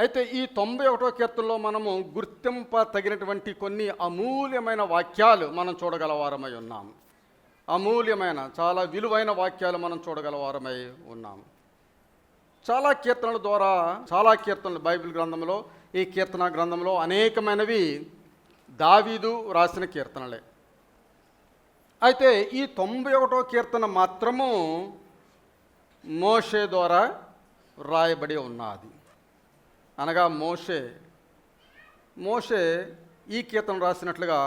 అయితే ఈ 91వ కీర్తనలో మనము తగినటువంటి కొన్ని అమూల్యమైన వాక్యాలు మనం చూడగలవారమై ఉన్నాము. అమూల్యమైన చాలా విలువైన వాక్యాలు మనం చూడగలవారమై ఉన్నాము. చాలా కీర్తనలు బైబిల్ గ్రంథంలో, ఈ కీర్తన గ్రంథంలో అనేకమైనవి దావీదు రాసిన కీర్తనలే. అయితే ఈ 91వ కీర్తన మాత్రము మోషే ద్వారా రాయబడి ఉన్నది. అనగా మోషే ఈ కీర్తన రాసినట్లుగా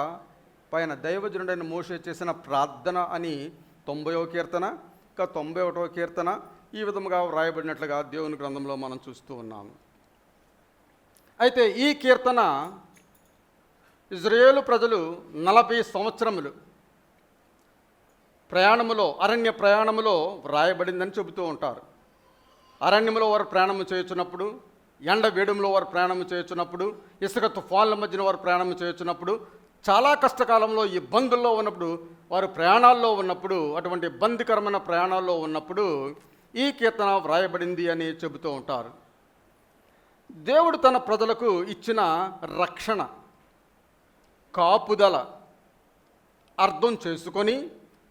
పైన దైవజనుడైన మోషే చేసిన ప్రార్థన అని 90వ కీర్తన, ఇంకా 91వ కీర్తన ఈ విధముగా వ్రాయబడినట్లుగా దేవుని గ్రంథంలో మనం చూస్తూ ఉన్నాము. అయితే ఈ కీర్తన ఇజ్రాయేలు ప్రజలు 40 సంవత్సరములు అరణ్య ప్రయాణములో వ్రాయబడిందని చెబుతూ ఉంటారు. అరణ్యంలో వారు ప్రయాణం చేయుచున్నప్పుడు, ఎండ వేడుములో వారు ప్రయాణం చేయుచున్నప్పుడు, ఇసుక తుఫాన్ల మధ్యన వారు ప్రయాణం చేయుచున్నప్పుడు, చాలా కష్టకాలంలో ఇబ్బందుల్లో ఉన్నప్పుడు, వారు ప్రయాణాల్లో ఉన్నప్పుడు, అటువంటి ఇబ్బందికరమైన ప్రయాణాల్లో ఉన్నప్పుడు ఈ కీర్తన వ్రాయబడింది అని చెబుతూ ఉంటారు. దేవుడు తన ప్రజలకు ఇచ్చిన రక్షణ, కాపుదల అర్థం చేసుకొని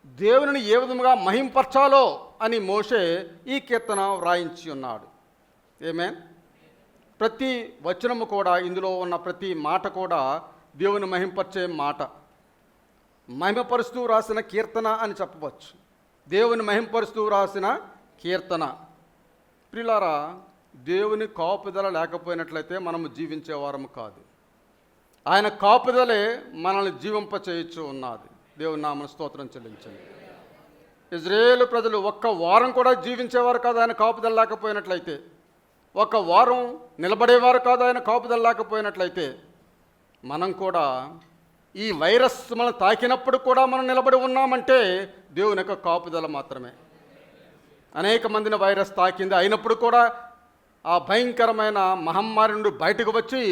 దేవుని ఏ విధముగా మహింపరచాలో అని మోషే ఈ కీర్తన వ్రాయించి ఉన్నాడు. ఆమేన్. ప్రతి వచనము కూడా, ఇందులో ఉన్న ప్రతి మాట కూడా దేవుని మహింపరిచే మాట. మహిమపరుస్తూ రాసిన కీర్తన అని చెప్పవచ్చు. దేవుని మహింపరుస్తూ రాసిన కీర్తన. ప్రియులారా, దేవుని కాపుదల లేకపోయినట్లయితే మనము జీవించేవారము కాదు. ఆయన కాపుదలే మనల్ని జీవింపచేయచ్చు ఉన్నది. దేవుని నామమున స్తోత్రం చెల్లించండి. ఇజ్రాయేలు ప్రజలు ఒక్క వారం కూడా జీవించేవారు కాదు ఆయన కాపుదల లేకపోయినట్లయితే. ఒక వారం నిలబడేవారు కాదు ఆయన కాపుదల లేకపోయినట్లయితే. మనం కూడా ఈ వైరస్ మనం తాకినప్పుడు కూడా మనం నిలబడి ఉన్నామంటే దేవుని యొక్క కాపుదల మాత్రమే. అనేక మందిని వైరస్ తాకింది, అయినప్పుడు కూడా ఆ భయంకరమైన మహమ్మారి నుండి బయటకు వచ్చి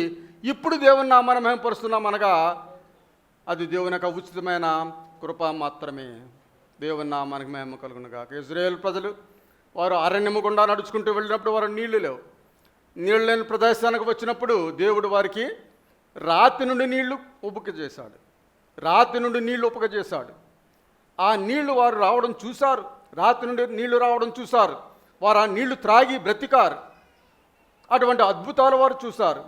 ఇప్పుడు దేవుని నామాన్ని మహిమపరుస్తున్నాం అనగా అది దేవుని యొక్క ఉచితమైన కృప మాత్రమే. దేవుని నామానికి మహిమ కలుగును గాక. ఇజ్రాయేలు ప్రజలు వారు అరణ్యము గుండా నడుచుకుంటూ వెళ్ళినప్పుడు వారు నీళ్లు లేని ప్రదేశానికి వచ్చినప్పుడు దేవుడు వారికి రాతి నుండి నీళ్లు ఉపకజేశాడు. ఆ నీళ్లు వారు రావడం చూశారు. రాతి నుండి నీళ్లు రావడం చూశారు. వారు ఆ నీళ్లు త్రాగి బ్రతికారు. అటువంటి అద్భుతాలు వారు చూశారు.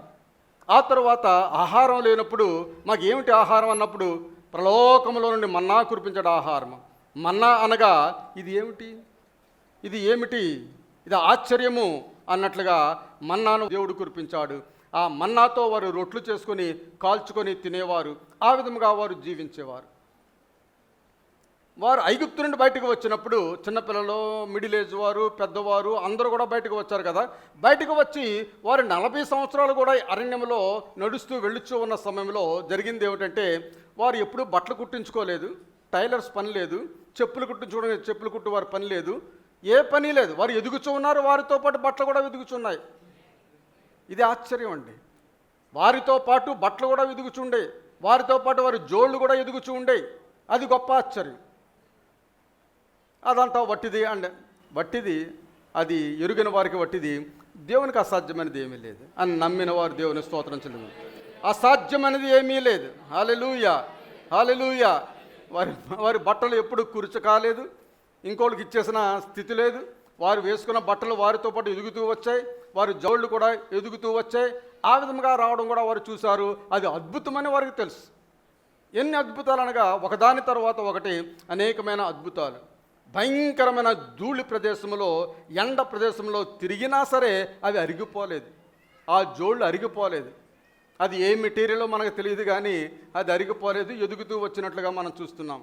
ఆ తర్వాత ఆహారం లేనప్పుడు మాకు ఏమిటి ఆహారం అన్నప్పుడు ప్రలోకములో నుండి మన్నా కురిపించడం ఆహారం. మన్నా అనగా ఇది ఏమిటి, ఇది ఆశ్చర్యము అన్నట్లుగా మన్నాను దేవుడు కురిపించాడు. ఆ మన్నాతో వారు రొట్లు చేసుకొని కాల్చుకొని తినేవారు. ఆ విధముగా వారు జీవించేవారు. వారు ఐగుప్తు నుండి బయటకు వచ్చినప్పుడు చిన్నపిల్లలు, మిడిల్ ఏజ్ వారు, పెద్దవారు అందరూ కూడా బయటకు వచ్చారు కదా. బయటకు వచ్చి వారు 40 సంవత్సరాలు కూడా అరణ్యంలో నడుస్తూ వెళ్ళుచూ ఉన్న సమయంలో జరిగింది ఏమిటంటే, వారు ఎప్పుడూ బట్టలు కుట్టించుకోలేదు, టైలర్స్ పని లేదు, చెప్పులు కుట్టు వారి పని లేదు, ఏ పని లేదు. వారు ఎదుగుచూ ఉన్నారు, వారితో పాటు బట్టలు కూడా వెదుగుచున్నాయి. ఇది ఆశ్చర్యం అండి. వారితో పాటు బట్టలు కూడా వెదుగుచుండే, వారితో పాటు వారి జోళ్ళు కూడా ఎదుగుచూ ఉండే. అది గొప్ప ఆశ్చర్యం. అదంతా వట్టిది, అది ఎరుగిన వారికి వట్టిది, దేవునికి అసాధ్యమైనది ఏమీ లేదు అని నమ్మిన వారు దేవుని స్తోత్రం చెల్లింది. అసాధ్యమైనది ఏమీ లేదు. హల్లెలూయా. వారి బట్టలు ఎప్పుడు కురుచ కాలేదు, ఇంకోళ్ళకి ఇచ్చేసిన స్థితి లేదు. వారు వేసుకున్న బట్టలు వారితో పాటు ఎదుగుతూ వచ్చాయి, వారి జోళ్ళు కూడా ఎదుగుతూ వచ్చాయి. ఆ విధంగా రావడం కూడా వారు చూశారు. అది అద్భుతమని వారికి తెలుసు. ఎన్ని అద్భుతాలు అనగా ఒకదాని తర్వాత ఒకటి అనేకమైన అద్భుతాలు. భయంకరమైన ధూళి ప్రదేశంలో, ఎండ ప్రదేశంలో తిరిగినా సరే అవి అరిగిపోలేదు, ఆ జోళ్ళు అరిగిపోలేదు. అది ఏ మెటీరియల్లో మనకు తెలియదు కానీ అది అరిగిపోలేదు, ఎదుగుతూ వచ్చినట్లుగా మనం చూస్తున్నాం.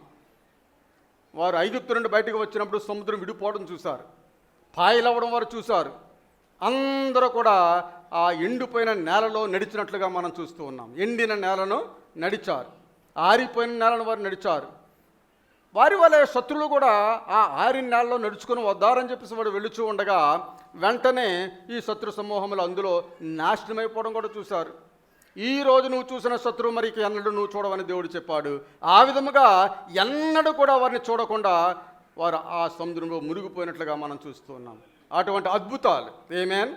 వారు ఐగుప్తు నుండి బయటకు వచ్చినప్పుడు సముద్రం విడిపోవడం చూశారు, పాయలవ్వడం వారు చూశారు. అందరూ కూడా ఆ ఎండిపోయిన నేలలో నడిచినట్లుగా మనం చూస్తూ ఉన్నాం. ఎండిన నేలను నడిచారు, ఆరిపోయిన నేలను వారు నడిచారు. వారి వల్ల శత్రువులు కూడా ఆ ఆరిన నేలలో నడుచుకుని వద్దారని చెప్పేసి వాడు వెళుచూ ఉండగా వెంటనే ఈ శత్రు సమూహములు అందులో నాశనమైపోవడం కూడా చూశారు. ఈ రోజు నువ్వు చూసిన శత్రువు మరి ఎన్నడూ నువ్వు చూడవని దేవుడు చెప్పాడు. ఆ విధముగా ఎన్నడూ కూడా వారిని చూడకుండా వారు ఆ సముద్రంలో మునిగిపోయినట్లుగా మనం చూస్తూ ఉన్నాం. అటువంటి అద్భుతాలు. ఆమేన్,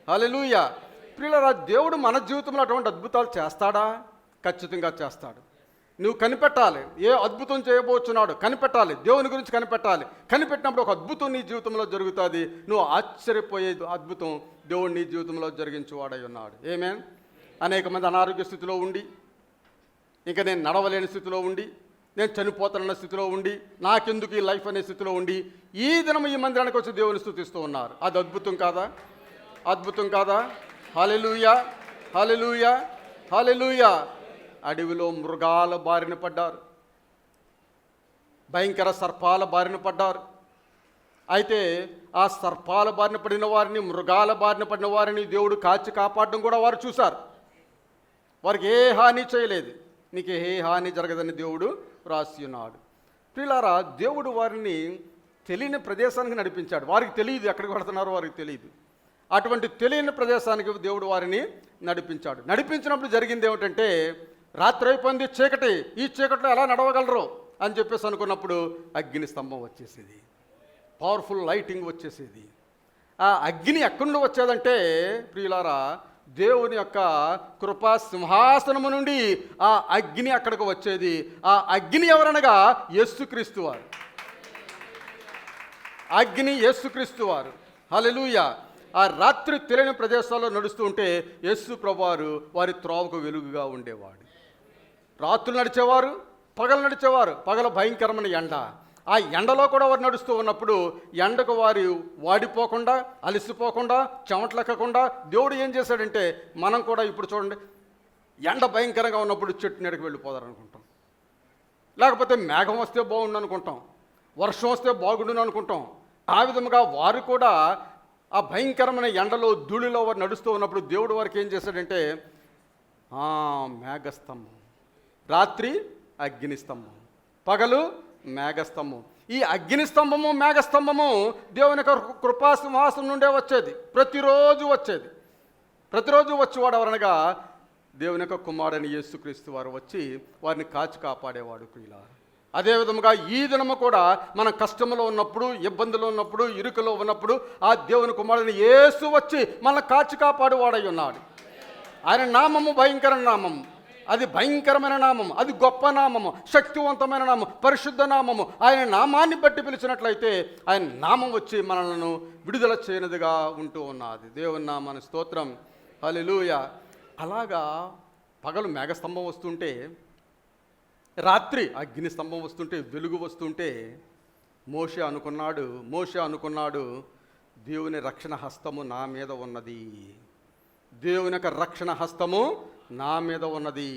హల్లెలూయా. ప్రియులారా, దేవుడు మన జీవితంలో అటువంటి అద్భుతాలు చేస్తాడా? ఖచ్చితంగా చేస్తాడు. నువ్వు కనిపెట్టాలి, ఏ అద్భుతం చేయబోతున్నాడు కనిపెట్టాలి, దేవుని గురించి కనిపెట్టాలి. కనిపెట్టినప్పుడు ఒక అద్భుతం నీ జీవితంలో జరుగుతుంది. నువ్వు ఆశ్చర్యపోయే అద్భుతం దేవుడు నీ జీవితంలో జరిగించేవాడై ఉన్నాడు. ఏమేన్? అనేక మంది అనారోగ్య స్థితిలో ఉండి, ఇంకా నేను నడవలేని స్థితిలో ఉండి, నేను చనిపోతానన్న స్థితిలో ఉండి, నాకెందుకు ఈ లైఫ్ అనే స్థితిలో ఉండి ఈ దినం ఈ మందిరానికి వచ్చి దేవుని స్తుతిస్తూ ఉన్నారు. అది అద్భుతం కాదా? అద్భుతం కాదా? హల్లెలూయా, హల్లెలూయా, హల్లెలూయా. అడవిలో మృగాల బారిన పడ్డారు, భయంకర సర్పాల బారిన పడ్డారు. అయితే ఆ సర్పాల బారిన పడిన వారిని, మృగాల బారిన పడిన వారిని దేవుడు కాచి కాపాడడం కూడా వారు చూశారు. వారికి ఏ హాని చేయలేదు. నీకు ఏ హాని జరగదని దేవుడు రాసి ఉన్నాడు. ప్రియులారా, దేవుడు వారిని తెలియని ప్రదేశానికి నడిపించాడు. వారికి తెలియదు ఎక్కడికి పడుతున్నారో, వారికి తెలియదు. అటువంటి తెలియని ప్రదేశానికి దేవుడు వారిని నడిపించాడు. నడిపించినప్పుడు జరిగింది ఏమిటంటే, రాత్రి అయిపోయింది, చీకటి, ఈ చీకటిలో ఎలా నడవగలరు అని చెప్పేసి అనుకున్నప్పుడు అగ్ని స్తంభం వచ్చేసేది, పవర్ఫుల్ లైటింగ్ వచ్చేసేది. ఆ అగ్ని ఎక్కడి నుండి వచ్చేదంటే ప్రియులారా, దేవుని యొక్క కృపా సింహాసనము నుండి ఆ అగ్ని అక్కడికి వచ్చేది. ఆ అగ్ని ఎవరనగా యేసుక్రీస్తు వారు. అగ్ని యేసుక్రీస్తు వారు. హల్లెలూయా. ఆ రాత్రి తెలియని ప్రదేశాల్లో నడుస్తూ ఉంటే యేసు ప్రభువారు వారి త్రోవకు వెలుగుగా ఉండేవాడు. రాత్రులు నడిచేవారు, పగలు నడిచేవారు. పగల భయంకరమైన ఎండ. ఆ ఎండలో కూడా వారు నడుస్తూ ఉన్నప్పుడు ఎండకు వారు వాడిపోకుండా, అలసిపోకుండా, చెమటలెక్కకుండా దేవుడు ఏం చేశాడంటే, మనం కూడా ఇప్పుడు చూడండి, ఎండ భయంకరంగా ఉన్నప్పుడు చెట్టు నీడకు వెళ్ళిపోదారనుకుంటాం, లేకపోతే మేఘం వస్తే బాగుండు అనుకుంటాం, వర్షం వస్తే బాగుండును అనుకుంటాం. ఆ విధముగా వారు కూడా ఆ భయంకరమైన ఎండలో ధూళిలో వారు నడుస్తూ ఉన్నప్పుడు దేవుడు వారికి ఏం చేశాడంటే, మేఘస్తంభం, రాత్రి అగ్నిస్తంభం, పగలు మేఘస్తంభం. ఈ అగ్నిస్తంభము మేఘస్తంభము దేవుని యొక్క కృపా సింహాసనం నుండే వచ్చేది. ప్రతిరోజు వచ్చేది. ప్రతిరోజు వచ్చేవాడు ఎవరనగా దేవుని యొక్క కుమారుని యేసుక్రీస్తు వారు వచ్చి వారిని కాచి కాపాడేవాడు. ప్రియులారా, అదేవిధముగా ఈ దినము కూడా మన కష్టంలో ఉన్నప్పుడు, ఇబ్బందులు ఉన్నప్పుడు, ఇరుకులో ఉన్నప్పుడు ఆ దేవుని కుమారుని యేసు వచ్చి మనల్ని కాచి కాపాడువాడై ఉన్నాడు. ఆయన నామము భయంకర నామము. అది భయంకరమైన నామము, అది గొప్ప నామము, శక్తివంతమైన నామము, పరిశుద్ధ నామము. ఆయన నామాన్ని బట్టి పిలిచినట్లయితే ఆయన నామం వచ్చి మనలను విడుదల చేయనిదిగా ఉంటూ ఉన్నది. దేవుని నామానికి స్తోత్రం. హల్లెలూయా. అలాగా పగలు మేఘస్తంభం వస్తుంటే, రాత్రి అగ్ని స్తంభం వస్తుంటే, వెలుగు వస్తుంటే మోషే అనుకున్నాడు దేవుని రక్షణ హస్తము నా మీద ఉన్నది. దేవుని యొక్క రక్షణ హస్తము నా మీద ఉన్నది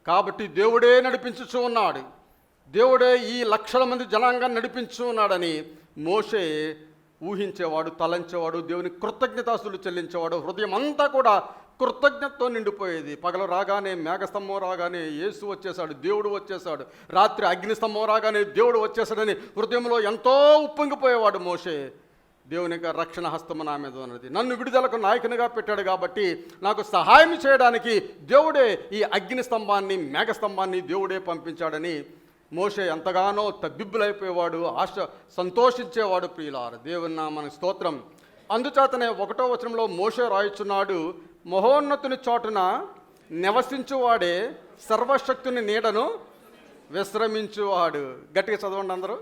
కాబట్టి దేవుడే నడిపించుచూ ఉన్నాడు. దేవుడే ఈ లక్షల మంది జనాంగాన్ని నడిపించు ఉన్నాడని మోషే ఊహించేవాడు, తలంచేవాడు, దేవుని కృతజ్ఞతాస్తులు చెల్లించేవాడు. హృదయం అంతా కూడా కృతజ్ఞతతో నిండిపోయేది. పగలు రాగానే మేఘస్తంభం రాగానే యేసు వచ్చేసాడు, దేవుడు వచ్చేసాడు. రాత్రి అగ్నిస్తంభం రాగానే దేవుడు వచ్చేసాడని హృదయంలో ఎంతో ఉప్పొంగిపోయేవాడు మోషే. దేవుని యొక్క రక్షణ హస్తము నా మీద ఉన్నది, నన్ను విడుదలకు నాయకునిగా పెట్టాడు కాబట్టి నాకు సహాయం చేయడానికి దేవుడే ఈ అగ్ని స్తంభాన్ని, మేఘస్తంభాన్ని దేవుడే పంపించాడని మోషే ఎంతగానో తబ్బిబ్బులైపోయేవాడు, సంతోషించేవాడు. ప్రియులారా, దేవుని నామమునకు స్తోత్రం. అందుచేతనే 1వ వచనంలో మోషే రాయుచున్నాడు, మహోన్నతుని చాటున నివసించువాడే సర్వశక్తుని నీడను విశ్రమించువాడు. గట్టిగా చదవండి అందరూ.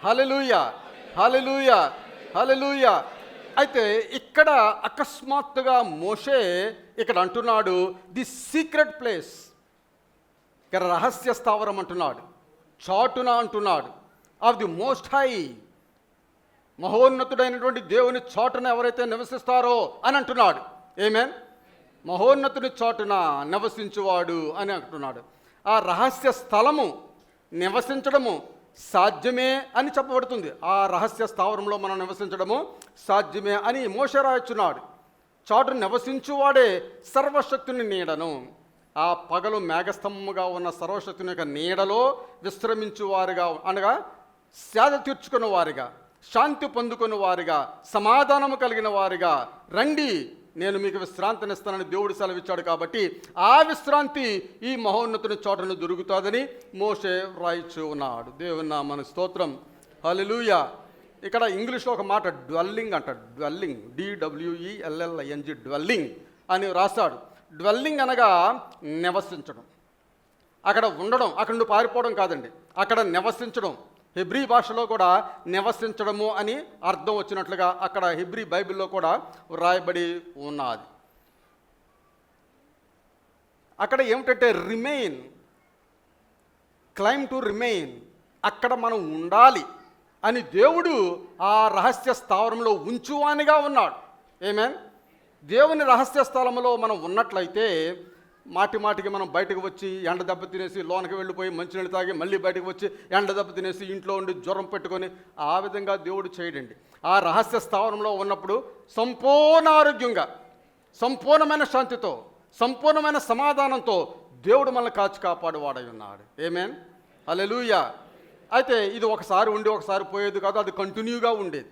హల్లెలూయా, హల్లెలూయా, హల్లెలూయా. అయితే ఇక్కడ అకస్మాత్తుగా మోషే ఇక్కడ అంటున్నాడు ది సీక్రెట్ ప్లేస్, ఇక్కడ రహస్య స్థావరం అంటున్నాడు, చాటున అంటున్నాడు, ఆఫ్ ది మోస్ట్ హై. మహోన్నతుడైనటువంటి దేవుని చాటున ఎవరైతే నివసిస్తారో అని అంటున్నాడు. ఆమేన్. మహోన్నతుని చాటున నివసించువాడు అని అంటున్నాడు. ఆ రహస్య స్థలము నివసించడము సాధ్యమే అని చెప్పబడుతుంది. ఆ రహస్య స్థావరంలో మనం నివసించడము సాధ్యమే అని మోషే రాయచున్నాడు. చాటు నివసించువాడే సర్వశక్తుని నీడను, ఆ పగలు మేఘస్తంభముగా ఉన్న సర్వశక్తుని యొక్క నీడలో విశ్రమించువారుగా, అనగా సేద తీర్చుకున్న వారిగా, శాంతి పొందుకున్న వారిగా, సమాధానము కలిగిన వారిగా రండి, నేను మీకు విశ్రాంతినిస్తానని దేవుడు సెలవిచ్చాడు. కాబట్టి ఆ విశ్రాంతి ఈ మహోన్నతుని చోటను దొరుకుతుందని మోషే రాయిచూ ఉన్నాడు. దేవుని నామమునకు స్తోత్రం. హల్లెలూయా. ఇక్కడ ఇంగ్లీష్లో ఒక మాట డ్వెల్లింగ్ అంటాడు. డ్వెల్లింగ్, DWELLING, డ్వెల్లింగ్ అని రాస్తాడు. డ్వెల్లింగ్ అనగా నివసించడం, అక్కడ ఉండడం, అక్కడ నుండి పారిపోవడం కాదండి, అక్కడ నివసించడం. హెబ్రీ భాషలో కూడా నివసించడము అని అర్థం వచ్చినట్లుగా అక్కడ హెబ్రీ బైబిల్లో కూడా వ్రాయబడి ఉన్నది. అక్కడ ఏమిటంటే రిమైన్, క్లైమ్ టు రిమైన్, అక్కడ మనం ఉండాలి అని దేవుడు ఆ రహస్య స్థావరంలో ఉంచువానిగా ఉన్నాడు. ఆమేన్. దేవుని రహస్య స్థలంలో మనం ఉన్నట్లయితే మాటి మాటికి మనం బయటకు వచ్చి ఎండ దెబ్బ తినేసి లోనకి వెళ్ళిపోయి మంచినీళ్ళు తాగి మళ్ళీ బయటకు వచ్చి ఎండ దెబ్బ తినేసి ఇంట్లో ఉండి జ్వరం పెట్టుకొని ఆ విధంగా దేవుడు చేయడండి. ఆ రహస్య స్థావరంలో ఉన్నప్పుడు సంపూర్ణ ఆరోగ్యంగా, సంపూర్ణమైన శాంతితో, సంపూర్ణమైన సమాధానంతో దేవుడు మనల్ని కాచి కాపాడువాడై ఉన్నాడు. ఆమేన్. హల్లెలూయా. అయితే ఇది ఒకసారి ఉండి ఒకసారి పోయేది కాదు, అది కంటిన్యూగా ఉండేది.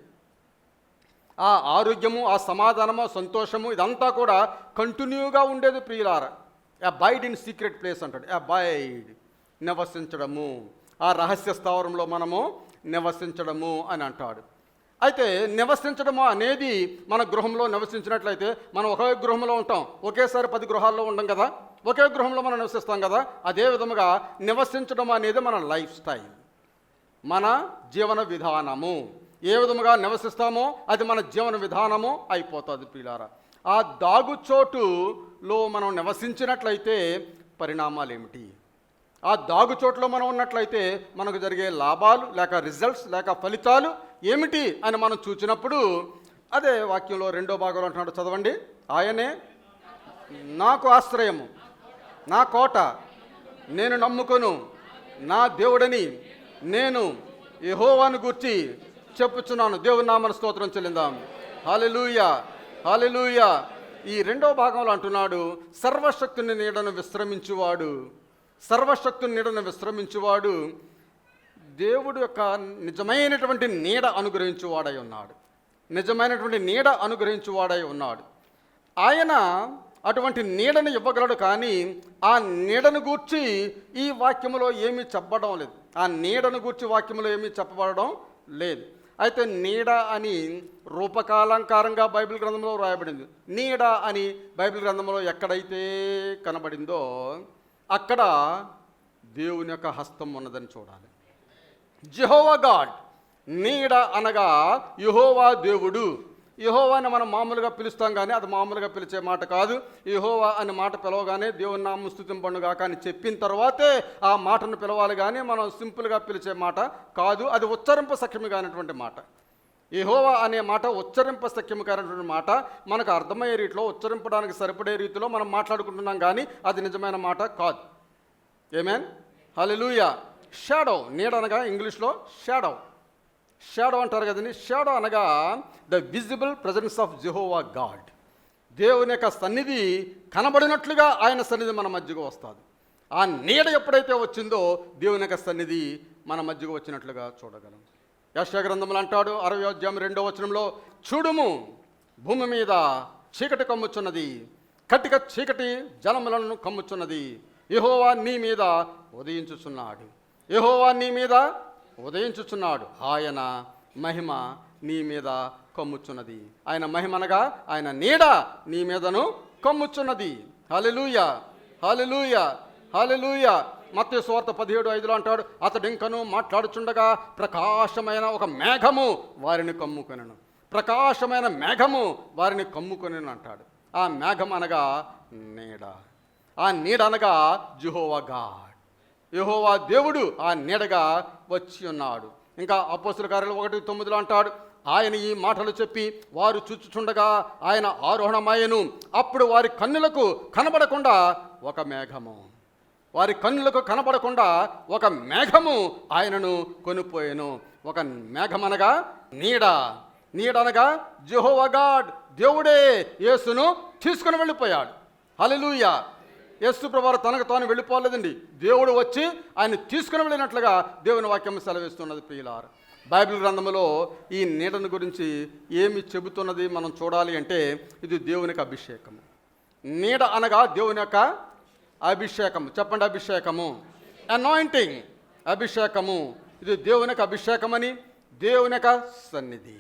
ఆ ఆరోగ్యము, ఆ సమాధానము, సంతోషము ఇదంతా కూడా కంటిన్యూగా ఉండేది ప్రియులారా. అబైడ్ ఇన్ సీక్రెట్ ప్లేస్ అంటాడు. అబైడ్, నివసించడము, ఆ రహస్య స్థావరంలో మనము నివసించడము అని అంటాడు. అయితే నివసించడము అనేది మన గృహంలో నివసించినట్లయితే మనం ఒకే గృహంలో ఉంటాం, ఒకేసారి 10 గృహాల్లో ఉండం కదా, ఒకే గృహంలో మనం నివసిస్తాం కదా. అదే విధముగా నివసించడం అనేది మన లైఫ్ స్టైల్, మన జీవన విధానము. ఏ విధముగా నివసిస్తామో అది మన జీవన విధానము అయిపోతుంది ప్రియులారా. ఆ దాగుచోటులో మనం నివసించినట్లయితే పరిణామాలు ఏమిటి, ఆ దాగుచోటులో మనం ఉన్నట్లయితే మనకు జరిగే లాభాలు లేక రిజల్ట్స్ లేక ఫలితాలు ఏమిటి అని మనం చూసినప్పుడు అదే వాక్యంలో 2వ భాగంలో అంటున్నాడు, చదవండి. ఆయనే నాకు ఆశ్రయము, నా కోట, నేను నమ్ముకొను నా దేవుడని నేను యెహోవాను గూర్చి చెప్పుచున్నాను. దేవుని నామమున స్తోత్రం చెల్లిందాం. హల్లెలూయా, హల్లెలూయా. ఈ 2వ భాగంలో అంటున్నాడు, సర్వశక్తుని నీడను విశ్రమించువాడు, సర్వశక్తుని నీడను విశ్రమించువాడు దేవుడు యొక్క నిజమైనటువంటి నీడ అనుగ్రహించువాడై ఉన్నాడు, నిజమైనటువంటి నీడ అనుగ్రహించువాడై ఉన్నాడు. ఆయన అటువంటి నీడను ఇవ్వగలడు. కానీ ఆ నీడను గూర్చి ఈ వాక్యములో ఏమీ చెప్పడం లేదు, ఆ నీడను గూర్చి వాక్యములో ఏమీ చెప్పబడడం లేదు. అయితే నీడ అని రూపకాలంకారంగా బైబిల్ గ్రంథంలో రాయబడింది. నీడ అని బైబిల్ గ్రంథంలో ఎక్కడైతే కనబడిందో అక్కడ దేవుని యొక్క హస్తం ఉన్నదని చూడాలి. జెహోవా గాడ్, నీడ అనగా యెహోవా దేవుడు. యెహోవాని మనం మామూలుగా పిలుస్తాం, కానీ అది మామూలుగా పిలిచే మాట కాదు. యెహోవా అనే మాట పిలవగానే దేవుని నామం స్తుతింపండుగా కానీ చెప్పిన తర్వాతే ఆ మాటను పిలవాలి, కానీ మనం సింపుల్గా పిలిచే మాట కాదు. అది ఉచ్చరింప సఖ్యము కానటువంటి మాట. యెహోవా అనే మాట ఉచ్చరింప సఖ్యము కానటువంటి మాట. మనకు అర్థమయ్యే రీతిలో, ఉచ్చరింపడానికి సరిపడే రీతిలో మనం మాట్లాడుకుంటున్నాం, కానీ అది నిజమైన మాట కాదు. ఆమేన్. హల్లెలూయా. షాడో, నీడ అనగా ఇంగ్లీష్లో షాడో, షాడో అంటారు కదండి. షాడో అనగా the visible presence of Jehovah God. దేవుని యొక్క సన్నిధి కనబడినట్లుగా ఆయన సన్నిధి మన మధ్యకు వస్తుంది. ఆ నీడ ఎప్పుడైతే వచ్చిందో దేవుని యొక్క సన్నిధి మన మధ్యకు వచ్చినట్లుగా చూడగలం. యెషయా గ్రంథంలో అంటాడు 60వ అధ్యాయం 2వ వచనంలో, చూడుము భూమి మీద చీకటి కమ్ముచున్నది, కటిక చీకటి జలములను కమ్ముచున్నది, యెహోవా నీ మీద ఉదయించుచున్నాడు, యెహోవా నీ మీద ఉదయించుచున్నాడు, ఆయన మహిమ నీ మీద కమ్ముచున్నది. ఆయన మహిమ అనగా ఆయన నీడ నీ మీదను కమ్ముచున్నది. హల్లెలూయా, హల్లెలూయా, హల్లెలూయా. మత్తయి సువార్త 17:5 అంటాడు, అతడు ఇంకను మాట్లాడుచుండగా ప్రకాశమైన ఒక మేఘము వారిని కమ్ముకొనెను, ప్రకాశమైన మేఘము వారిని కమ్ముకొనెను అంటాడు. ఆ మేఘం అనగా నీడ, ఆ నీడ అనగా జెహోవా గాడ్, యెహోవా దేవుడు ఆ నీడగా వచ్చి ఉన్నాడు. ఇంకా అపోస్తలుల కార్యాలు 1:9 అంటాడు, ఆయన ఈ మాటలు చెప్పి వారు చూచుచుండగా ఆయన ఆరోహణమాయెను, అప్పుడు వారి కన్నులకు కనబడకుండా ఒక మేఘము, వారి కన్నులకు కనబడకుండా ఒక మేఘము ఆయనను కొనిపోయెను. ఒక మేఘమనగా నీడ, నీడనగా జెహోవా గాడ్, దేవుడే యేసును తీసుకుని వెళ్ళిపోయాడు. హల్లెలూయా. యేసు ప్రభువు తనకు తాను వెళ్ళిపోలేదండి, దేవుడు వచ్చి ఆయన తీసుకుని వెళ్ళినట్లుగా దేవుని వాక్యం సెలవిస్తున్నది ప్రియులారా. బైబిల్ గ్రంథంలో ఈ నీడను గురించి ఏమి చెబుతున్నది మనం చూడాలి అంటే, ఇది దేవునికి అభిషేకము. నీడ అనగా దేవుని యొక్క అభిషేకము. చెప్పండి, అభిషేకము, అనాయింటింగ్, అభిషేకము. ఇది దేవునికి అభిషేకమని దేవుని యొక్క సన్నిధి.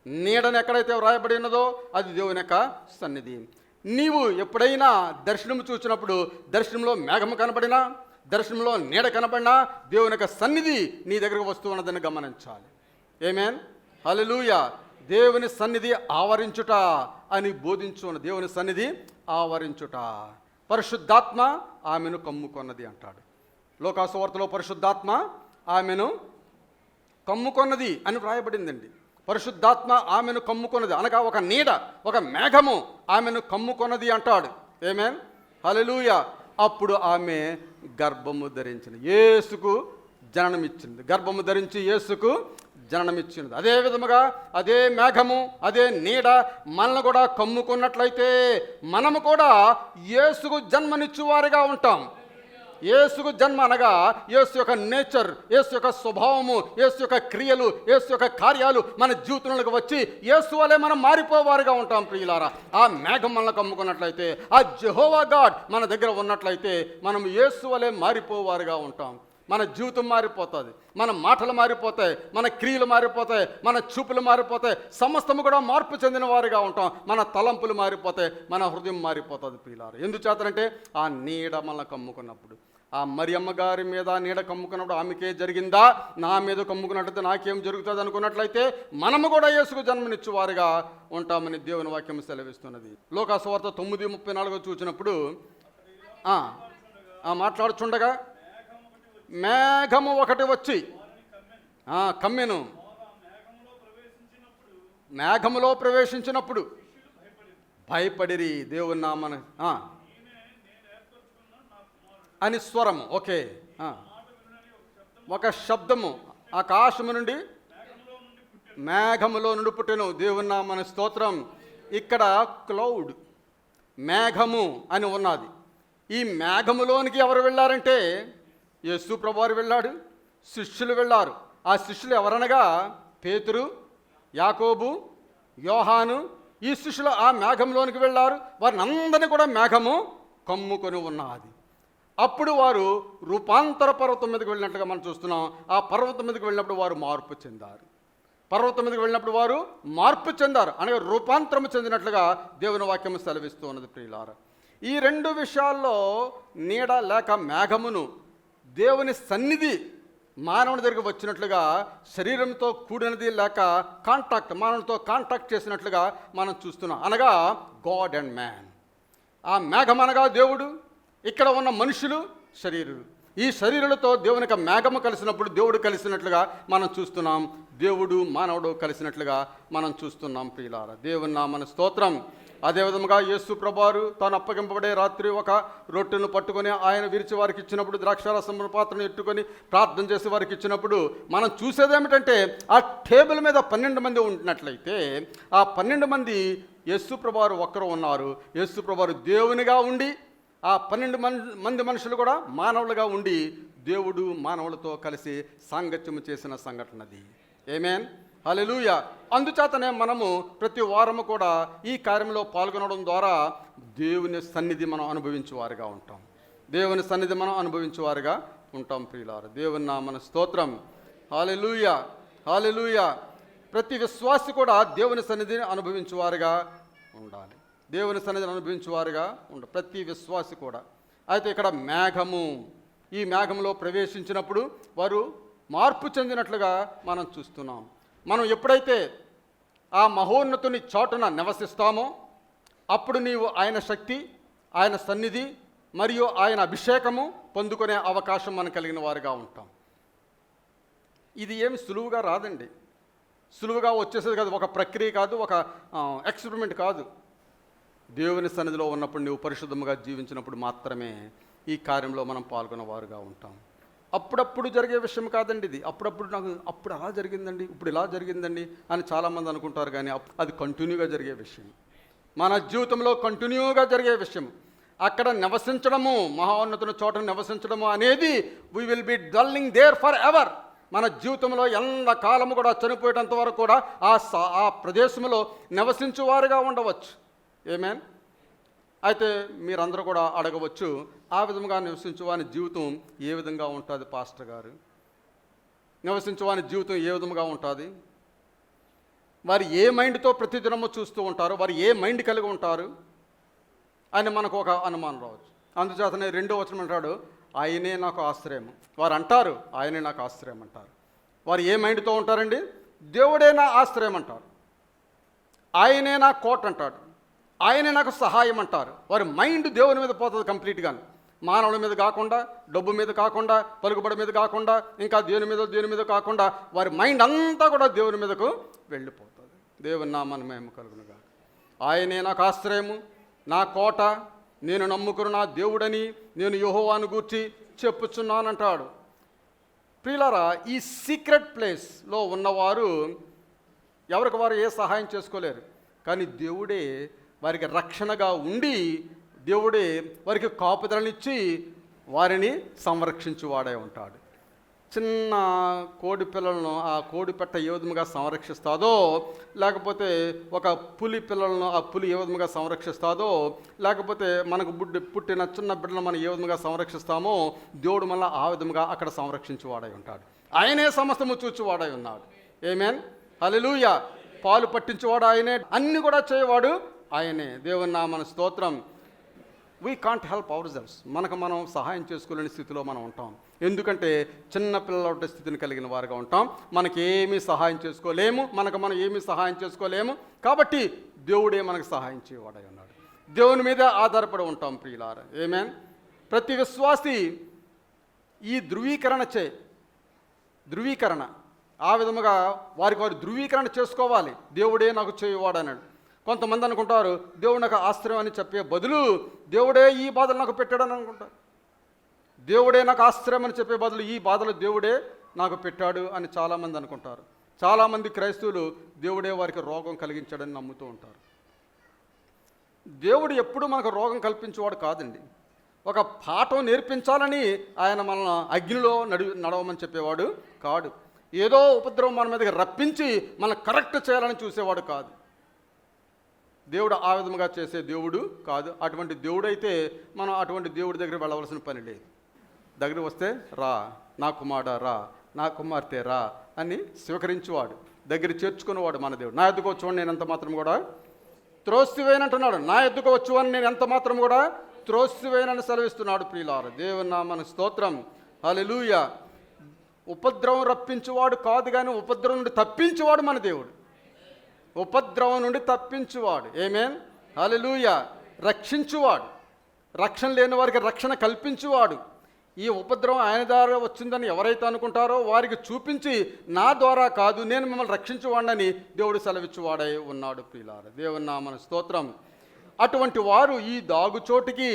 నీడను ఎక్కడైతే వ్రాయబడి ఉన్నదో అది దేవుని యొక్క సన్నిధి. నీవు ఎప్పుడైనా దర్శనం చూసినప్పుడు దర్శనంలో మేఘము కనబడినా, దర్శనంలో నీడ కనబడినా దేవుని యొక్క సన్నిధి నీ దగ్గరకు వస్తూ ఉన్నదని గమనించాలి. ఆమేన్, హల్లెలూయా. దేవుని సన్నిధి ఆవరించుట అని బోధించున్న దేవుని సన్నిధి ఆవరించుట. పరిశుద్ధాత్మ ఆమెను కమ్ముకొన్నది అంటాడు. లోకాసువార్తలో పరిశుద్ధాత్మ ఆమెను కమ్ముకొన్నది అని వ్రాయబడిందండి. పరిశుద్ధాత్మ ఆమెను కమ్ముకొన్నది అనగా ఒక నీడ, ఒక మేఘము ఆమెను కమ్ముకొన్నది అంటాడు. ఆమేన్, హల్లెలూయా. అప్పుడు ఆమె గర్భము ధరించింది, యేసుకు జననమిచ్చింది. గర్భము ధరించి యేసుకు జననమిచ్చినది. అదే విధముగా అదే మేఘము, అదే నీడ మనల్ని కూడా కమ్ముకున్నట్లయితే మనము కూడా యేసుకు జన్మనిచ్చువారిగా ఉంటాం. యేసుకు జన్మ అనగా యేసు యొక్క నేచర్, యేసు యొక్క స్వభావము, యేసు యొక్క క్రియలు, యేసు యొక్క కార్యాలు మన జీవితంలోకి వచ్చి యేసు వలె మనం మారిపోవారుగా ఉంటాం. ప్రియులారా, ఆ మేఘం మనల్ని కమ్ముకున్నట్లయితే, ఆ యెహోవా గాడ్ మన దగ్గర ఉన్నట్లయితే మనం యేసు వలె మారిపోవారుగా ఉంటాం. మన జీవితం మారిపోతుంది, మన మాటలు మారిపోతాయి, మన క్రియలు మారిపోతాయి, మన చూపులు మారిపోతాయి, సమస్తము కూడా మార్పు చెందిన వారిగా ఉంటాం. మన తలంపులు మారిపోతాయి, మన హృదయం మారిపోతుంది. ప్రియులారా, ఎందుచేతనంటే ఆ నీడ మనల్ని కమ్ముకున్నప్పుడు, ఆ మరియమ్మ గారి మీద నీడ కమ్ముకున్నప్పుడు ఆమెకే జరిగిందా, నా మీద కమ్ముకున్నట్లయితే నాకేం జరుగుతుంది అనుకున్నట్లయితే మనము కూడా యేసుకు జన్మనిచ్చు వారిగా ఉంటామని దేవుని వాక్యం సెలవిస్తున్నది. లోకాసువార్త 9:34 చూసినప్పుడు మాట్లాడుచుండగా మేఘము ఒకటి వచ్చి కమ్మెను. మేఘములో ప్రవేశించినప్పుడు భయపడిరి. దేవుని నామన అని స్వరము. ఓకే, ఒక శబ్దము ఆకాశము నుండి మేఘములో నుండి పుట్టెను. దేవుని నామన స్తోత్రం. ఇక్కడ క్లౌడ్, మేఘము అని ఉన్నది. ఈ మేఘములోనికి ఎవరు వెళ్ళారంటే యేసు ప్రభువారు వెళ్ళాడు, శిష్యులు వెళ్ళారు. ఆ శిష్యులు ఎవరనగా పేతురు, యాకోబు, యోహాను. ఈ శిష్యులు ఆ మేఘంలోనికి వెళ్ళారు. వారిని అందరినీ కూడా మేఘము కమ్ముకొని ఉన్నది. అప్పుడు వారు రూపాంతర పర్వతం మీదకి వెళ్ళినట్లుగా మనం చూస్తున్నాం. ఆ పర్వతం మీదకి వెళ్ళినప్పుడు వారు మార్పు చెందారు. పర్వతం మీదకి వెళ్ళినప్పుడు వారు మార్పు చెందారు అనగా రూపాంతరము చెందినట్లుగా దేవుని వాక్యం సెలవిస్తూ ఉన్నది. ప్రియులారా, ఈ రెండు విషయాల్లో నీడ లేక మేఘమును దేవుని సన్నిధి మానవుని దగ్గరికి వచ్చినట్లుగా, శరీరంతో కూడినది లేక కాంటాక్ట్, మానవునితో కాంటాక్ట్ చేసినట్లుగా మనం చూస్తున్నాం. అనగా గాడ్ అండ్ మ్యాన్. ఆ మేఘం అనగా దేవుడు, ఇక్కడ ఉన్న మనుషులు శరీరులు. ఈ శరీరులతో దేవునికి మేఘము కలిసినప్పుడు దేవుడు కలిసినట్లుగా మనం చూస్తున్నాం. దేవుడు మానవుడు కలిసినట్లుగా మనం చూస్తున్నాం. ప్రియులారా, దేవుని నామన స్తోత్రం. అదేవిధముగా యేసు ప్రభువారు తాను అప్పగింపబడే రాత్రి ఒక రొట్టెను పట్టుకొని ఆయన విరిచి వారికి ఇచ్చినప్పుడు, ద్రాక్షారసం పాత్రను ఎట్టుకొని ప్రార్థన చేసి వారికి ఇచ్చినప్పుడు మనం చూసేది ఏమిటంటే ఆ టేబుల్ మీద 12 మంది ఉంటున్నట్లయితే ఆ 12 మంది యేసు ప్రభువారు ఒక్కరు ఉన్నారు. యేసు ప్రభువారు దేవునిగా ఉండి ఆ 12 మంది మనుషులు కూడా మానవులుగా ఉండి దేవుడు మానవులతో కలిసి సాంగత్యము చేసిన సంఘటన అది. ఆమేన్, హల్లెలూయా. అందుచేతనే మనము ప్రతి వారము కూడా ఈ కార్యంలో పాల్గొనడం ద్వారా దేవుని సన్నిధి మనం అనుభవించేవారుగా ఉంటాం. దేవుని సన్నిధి మనం అనుభవించేవారుగా ఉంటాం. ప్రియులారా, దేవుని నామన స్తోత్రం. హల్లెలూయా, హల్లెలూయా. ప్రతి విశ్వాసి కూడా దేవుని సన్నిధిని అనుభవించేవారుగా ఉండాలి. దేవుని సన్నిధిని అనుభవించేవారుగా ప్రతి విశ్వాసి కూడా. అయితే ఇక్కడ మేఘము, ఈ మేఘంలో ప్రవేశించినప్పుడు వారు మార్పు చెందినట్లుగా మనం చూస్తున్నాం. మనం ఎప్పుడైతే ఆ మహోన్నతుని చాటున నివసిస్తామో అప్పుడు నీవు ఆయన శక్తి, ఆయన సన్నిధి మరియు ఆయన అభిషేకము పొందుకునే అవకాశం మనం కలిగిన వారుగా ఉంటాం. ఇది ఏమి సులువుగా రాదండి, సులువుగా వచ్చేసేది కాదు, ఒక ప్రక్రియ కాదు, ఒక ఎక్స్పెరిమెంట్ కాదు. దేవుని సన్నిధిలో ఉన్నప్పుడు నువ్వు పరిశుద్ధముగా జీవించినప్పుడు మాత్రమే ఈ కార్యంలో మనం పాల్గొనేవారుగా ఉంటాం. అప్పుడప్పుడు జరిగే విషయం కాదండి ఇది. అప్పుడప్పుడు నాకు అప్పుడు అలా జరిగిందండి, ఇప్పుడు ఇలా జరిగిందండి అని చాలామంది అనుకుంటారు. కానీ అది కంటిన్యూగా జరిగే విషయం, మన జీవితంలో కంటిన్యూగా జరిగే విషయం. అక్కడ నివసించడము, మహోన్నతుని చోట నివసించడము అనేది we will be dwelling there forever. మన జీవితంలో ఎంత కాలము కూడా చనిపోయేటంత వరకు కూడా ఆ ప్రదేశంలో నివసించేవారుగా ఉండవచ్చు. ఆమేన్. అయితే మీరందరూ కూడా అడగవచ్చు, ఆ విధంగా నివసించే వారి జీవితం ఏ విధంగా ఉంటుంది పాస్టర్ గారు? నివసించే వారి జీవితం ఏ విధముగా ఉంటుంది, వారు ఏ మైండ్తో ప్రతిదినము చూస్తూ ఉంటారు, వారు ఏ మైండ్ కలిగి ఉంటారు అని మనకు ఒక అనుమానం రావచ్చు. అందుచేతనే 2వ వచనం అంటాడు, ఆయనే నాకు ఆశ్రయము. వారు అంటారు ఆయనే నాకు ఆశ్రయం అంటారు. వారు ఏ మైండ్తో ఉంటారండి? దేవుడే నా ఆశ్రయం అంటారు, ఆయనే నా కోట అంటాడు, ఆయనే నాకు సహాయం అంటారు. వారి మైండ్ దేవుని మీద పోతుంది కంప్లీట్గా. మానవుల మీద కాకుండా, డబ్బు మీద కాకుండా, పలుకుబడి మీద కాకుండా, ఇంకా దేని మీద కాకుండా వారి మైండ్ అంతా కూడా దేవుని మీదకు వెళ్ళిపోతుంది. దేవుని నామమున మహిమ కలుగునుగా. ఆయనే నాకు ఆశ్రయము, నా కోట, నేను నమ్ముకున్న నా దేవుడని నేను యెహోవాను గూర్చి చెప్పుచున్నానంటాడు. ప్రియులారా, ఈ సీక్రెట్ ప్లేస్లో ఉన్నవారు ఎవరికి వారు ఏ సహాయం చేసుకోలేరు. కానీ దేవుడే వారికి రక్షణగా ఉండి, దేవుడే వారికి కాపుదలనిచ్చి వారిని సంరక్షించువాడే ఉంటాడు. చిన్న కోడి పిల్లలను ఆ కోడి పెట్ట ఏ విధముగా సంరక్షిస్తాదో, లేకపోతే ఒక పులి పిల్లలను ఆ పులి ఏ విధముగా సంరక్షిస్తాదో, లేకపోతే మనకు పుట్టిన చిన్న బిడ్డలను మనం ఏ విధముగా సంరక్షిస్తామో, దేవుడు మళ్ళీ ఆ విధముగా అక్కడ సంరక్షించువాడై ఉంటాడు. ఆయనే సమస్తము చూచువాడై ఉన్నాడు. ఆమేన్, హల్లెలూయా. పాలు పట్టించేవాడు ఆయనే, అన్ని కూడా చేయవాడు ఆయనే. దేవుని నామమున స్తోత్రం. We can't help our selves. మనకు మనం సహాయం చేసుకోలేని స్థితిలో మనం ఉంటాం. ఎందుకంటే చిన్న పిల్లల స్థితిని కలిగిన వారుగా ఉంటాం. మనకేమీ సహాయం చేసుకోలేము, మనకు మనం ఏమీ సహాయం చేసుకోలేము. కాబట్టి దేవుడే మనకు సహాయం చేయవాడై ఉన్నాడు. దేవుని మీద ఆధారపడి ఉంటాం ప్రియులారా. ఆమేన్. ప్రతి విశ్వాసి ఈ ధృవీకరణ ఆ విధముగా వారికి వారు ధృవీకరణ చేసుకోవాలి. దేవుడే నాకు చేయవాడు అన్నాడు. కొంతమంది అనుకుంటారు దేవుడు నాకు ఆశ్రయం అని చెప్పే బదులు దేవుడే ఈ బాధలు నాకు పెట్టాడని అనుకుంటారు. దేవుడే నాకు ఆశ్రయం అని చెప్పే బదులు ఈ బాధలు దేవుడే నాకు పెట్టాడు అని చాలామంది అనుకుంటారు. చాలామంది క్రైస్తవులు దేవుడే వారికి రోగం కలిగించాడని నమ్ముతూ ఉంటారు. దేవుడు ఎప్పుడూ మనకు రోగం కల్పించేవాడు కాదండి. ఒక పాఠం నేర్పించాలని ఆయన మనల్ని అగ్నిలో నడవమని చెప్పేవాడు కాడు. ఏదో ఉపద్రవం మన మీదకి రప్పించి మనం కరెక్ట్ చేయాలని చూసేవాడు కాదు. దేవుడు ఆ విధముగా చేసే దేవుడు కాదు. అటువంటి దేవుడైతే మనం అటువంటి దేవుడి దగ్గర వెళ్ళవలసిన పని లేదు. దగ్గర వస్తే రా నా కుమారుడా, రా నా కుమార్తె రా అని స్వీకరించేవాడు, దగ్గర చేర్చుకునేవాడు మన దేవుడు. నా ఎద్దుకు వచ్చువని నేను ఎంత మాత్రం కూడా త్రోసివేనంటున్నాడు. నా ఎద్దుకు వచ్చువని నేను ఎంత మాత్రం కూడా త్రోసివేనని సెలవిస్తున్నాడు ప్రియులారా. దేవుని నామమున స్తోత్రం. హల్లెలూయా. ఉపద్రవం రప్పించేవాడు కాదు, కానీ ఉపద్రవం నుండి తప్పించేవాడు మన దేవుడు. ఉపద్రవం నుండి తప్పించువాడు. ఆమేన్, హల్లెలూయా. రక్షించువాడు, రక్షణ లేని వారికి రక్షణ కల్పించువాడు. ఈ ఉపద్రవం ఆయన ద్వారా వచ్చిందని ఎవరైతే అనుకుంటారో వారికి చూపించి నా ద్వారా కాదు నేను మిమ్మల్ని రక్షించువాడని దేవుడు సెలవిచ్చువాడై ఉన్నాడు ప్రియులారా. దేవుని నామమున స్తోత్రం. అటువంటి వారు ఈ దాగుచోటికి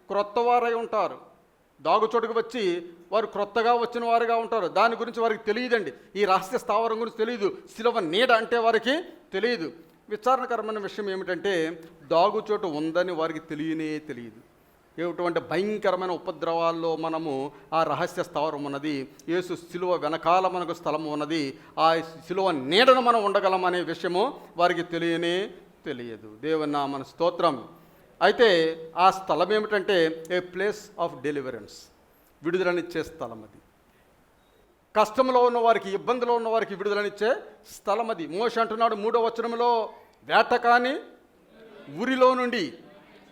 క్రొత్త వారై ఉంటారు. దాగుచోటుకు వచ్చి వారు క్రొత్తగా వచ్చిన వారుగా ఉంటారు. దాని గురించి వారికి తెలియదండి. ఈ రహస్య స్థావరం గురించి తెలియదు. శిలువ నీడ అంటే వారికి తెలియదు. విచారణకరమైన విషయం ఏమిటంటే దాగుచోటు ఉందని వారికి తెలియదు. ఏమిటంటే భయంకరమైన ఉపద్రవాల్లో మనము ఆ రహస్య స్థావరం ఉన్నది. యేసు శిలువ వెనకాల మనకు స్థలం ఉన్నది. ఆ శిలువ నీడను మనం ఉండగలం అనే విషయము వారికి తెలియదు. దేవుని నామమున స్తోత్రం. అయితే ఆ స్థలం ఏమిటంటే ఏ ప్లేస్ ఆఫ్ డెలివరెన్స్, విడుదలనిచ్చే స్థలం అది. కష్టంలో ఉన్న వారికి, ఇబ్బందిలో ఉన్న వారికి విడుదలనిచ్చే స్థలం అది. మోషే అంటున్నాడు 3వ వచనంలో, వేటకాని ఊరిలో నుండి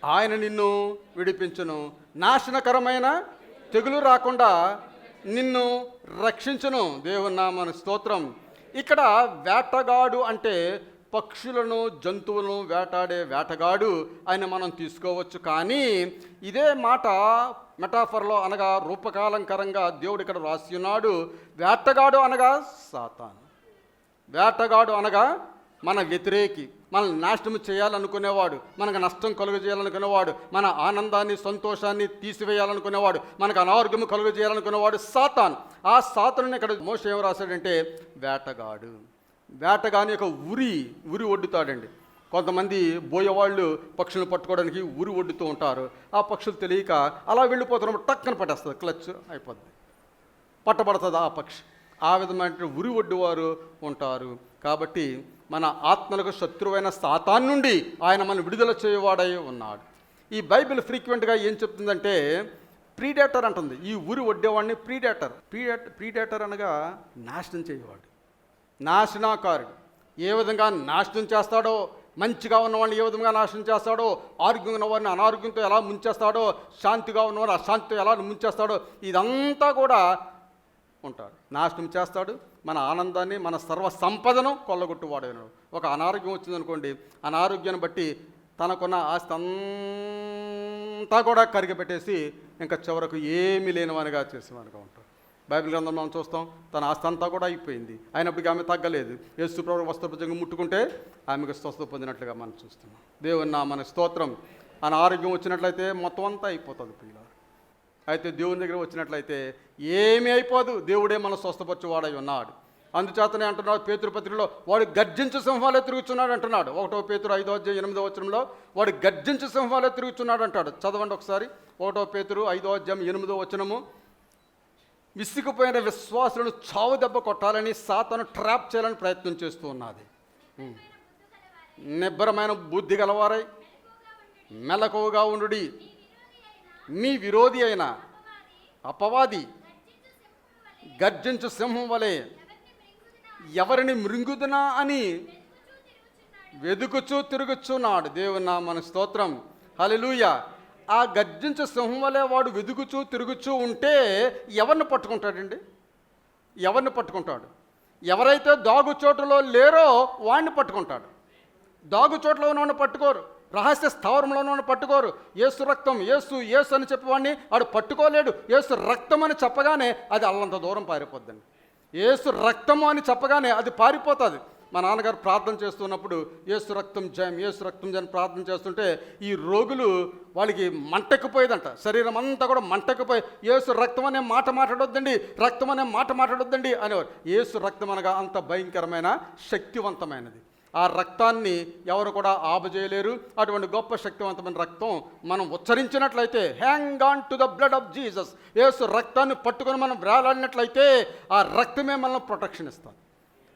ఆయన నిన్ను విడిపించును, నాశనకరమైన తెగులు రాకుండా నిన్ను రక్షించును. దేవుని నామమున స్తోత్రం. ఇక్కడ వేటగాడు అంటే పక్షులను జంతువులను వేటాడే వేటగాడు అని మనం తీసుకోవచ్చు. కానీ ఇదే మాట మెటాఫర్లో అనగా రూపకాలంకరంగా దేవుడు ఇక్కడ రాసి ఉన్నాడు. వేటగాడు అనగా సాతాను, వేటగాడు అనగా మన వ్యతిరేకి, మనల్ని నాశనం చేయాలనుకునేవాడు, మనకు నష్టం కలుగజేయాలనుకునేవాడు, మన ఆనందాన్ని సంతోషాన్ని తీసివేయాలనుకునేవాడు, మనకు అనారోగ్యం కలుగజేయాలనుకునేవాడు సాతాను. ఆ సాతానుని ఇక్కడ మోషే ఏం రాశాడంటే వేటగాడు. వేటగాని యొక్క ఉరి ఒడ్డుతాడండి. కొంతమంది బోయేవాళ్ళు పక్షులను పట్టుకోవడానికి ఉరి ఒడ్డుతూ ఉంటారు. ఆ పక్షులు తెలియక అలా వెళ్ళిపోతున్నప్పుడు టక్కన పట్టేస్తుంది, క్లచ్ అయిపోద్ది, పట్టబడుతుంది ఆ పక్షి. ఆ విధమైన ఉరి ఒడ్డువారు ఉంటారు. కాబట్టి మన ఆత్మలకు శత్రువైన సాతాను నుండి ఆయన మనం విడుదల చేయవాడై ఉన్నాడు. ఈ బైబిల్ ఫ్రీక్వెంట్గా ఏం చెప్తుందంటే ప్రీడేటర్ అంటుంది. ఈ ఊరి వడ్డేవాడిని ప్రీడేటర్ అనగా నాశనం చేయవాడు, నాశనాకారుడు. ఏ విధంగా నాశనం చేస్తాడో, మంచిగా ఉన్నవాడిని ఏ విధంగా నాశనం చేస్తాడో, ఆరోగ్యంగా ఉన్నవాడిని అనారోగ్యంతో ఎలా ముంచేస్తాడో, శాంతిగా ఉన్నవాడిని అశాంతితో ఎలా ముంచేస్తాడో, ఇదంతా కూడా ఉంటాడు. నాశనం చేస్తాడు. మన ఆనందాన్ని, మన సర్వ సంపదను కొల్లగొట్టువాడు. ఒక అనారోగ్యం వచ్చిందనుకోండి, అనారోగ్యాన్ని బట్టి తనకున్న ఆస్తి అంతా కూడా కరిగిపెట్టేసి ఇంకా చివరకు ఏమీ లేనివానిగా చేసేవానిగా ఉంటాడు. బైబిల్ గ్రంథం మనం చూస్తాం, తన ఆస్తి అంతా కూడా అయిపోయింది, అయినప్పటికీ ఆమె తగ్గలేదు. యేసు ప్రభు వస్త్రభుజంగా ముట్టుకుంటే ఆమెకు స్వస్థత పొందినట్లుగా మనం చూస్తున్నాం. దేవుని నామన స్తోత్రం. అనారోగ్యం వచ్చినట్లయితే మొత్తం అంతా అయిపోతుంది ప్రియులారా. అయితే దేవుని దగ్గర వచ్చినట్లయితే ఏమీ అయిపోదు. దేవుడే మన స్వస్థపరచువాడై ఉన్నాడు. అందుచేతనే అంటున్నాడు పేతురు పత్రికలో, వాడు గర్జించు సింహాలే తిరుగుతున్నాడు అంటున్నాడు. 1 పేతురు 5:8 వాడు గర్జించు సింహాలే తిరుగుతున్నాడు అంటాడు. చదవండి ఒకసారి. 1 పేతురు 5:8. విసిగిపోయిన విశ్వాసులను చావు దెబ్బ కొట్టాలని సాతాను ట్రాప్ చేయాలని ప్రయత్నం చేస్తూ ఉన్నది. నిబ్బరమైన బుద్ధి గలవారై మెలకువగా ఉండుడి. మీ విరోధి అయిన అపవాది గర్జించు సింహం వలె ఎవరిని మృంగుదునా అని వెదుకుచూ తిరుగుచున్నాడు. దేవుని నామమున స్తోత్రం. హల్లెలూయా. ఆ గర్జించు సింహం వలె వాడు వెదుకుచూ తిరుగుచూ ఉంటే ఎవరిని పట్టుకుంటాడండి? ఎవరిని పట్టుకుంటాడు? ఎవరైతే దాగుచోటులో లేరో వాడిని పట్టుకుంటాడు. దాగుచోట్లో ఉన్నవాడిని పట్టుకోరు. రహస్య స్థావరంలో ఉన్నవాడిని పట్టుకోరు. యేసు రక్తం, యేసు యేసు అని చెప్పేవాడిని వాడు పట్టుకోలేడు. యేసు రక్తం అని చెప్పగానే అది అల్లంత దూరం పారిపోద్దండి. యేసు రక్తము అని చెప్పగానే అది పారిపోతుంది. మా నాన్నగారు ప్రార్థన చేస్తున్నప్పుడు యేసు రక్తం జయం, యేసు రక్తం జయం ప్రార్థన చేస్తుంటే ఈ రోగులు వాళ్ళకి మంటెక్కిపోయేదంట. శరీరం అంతా కూడా మంటెక్కిపోయి యేసు రక్తం అనే మాట మాట్లాడొద్దండి, రక్తం అనే మాట మాట్లాడొద్దండి అనేవారు. యేసు రక్తం అనగా అంత భయంకరమైన శక్తివంతమైనది. ఆ రక్తాన్ని ఎవరు కూడా ఆపజేయలేరు. అటువంటి గొప్ప శక్తివంతమైన రక్తం మనం ఉచ్చరించినట్లయితే, hang on to the blood of Jesus, యేసు రక్తాన్ని పట్టుకొని మనం వేలాడినట్లయితే ఆ రక్తమే మనల్ని ప్రొటెక్షన్ ఇస్తుంది.